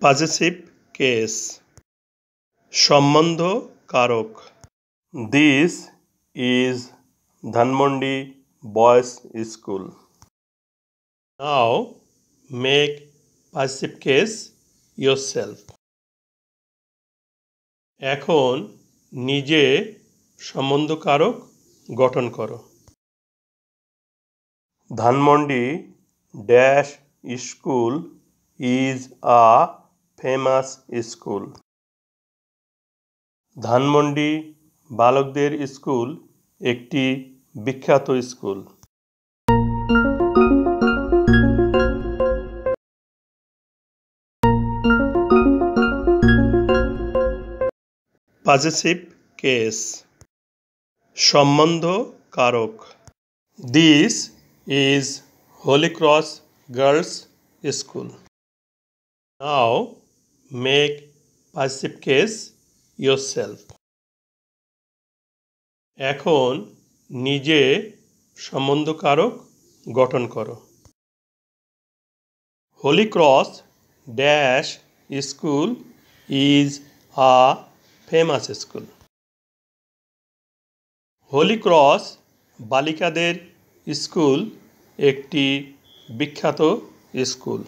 Possessive case সম্বন্ধ কারক this is Dhanmondi boys school now make possessive case yourself এখন নিজে সম্বন্ধ কারক গঠন করো Dhanmondi dash school is a famous school. Dhanmondi বালকদের স্কুল একটি বিখ্যাত স্কুল পজেসিভ কেস সম্বন্ধ কারক this is Holy Cross girls school Now make passive case yourself. এখন নিজে সম্বন্ধ কারক গঠন করো Holy Cross dash school is a famous school Holy Cross বালিকাদের স্কুল একটি বিখ্যাত স্কুল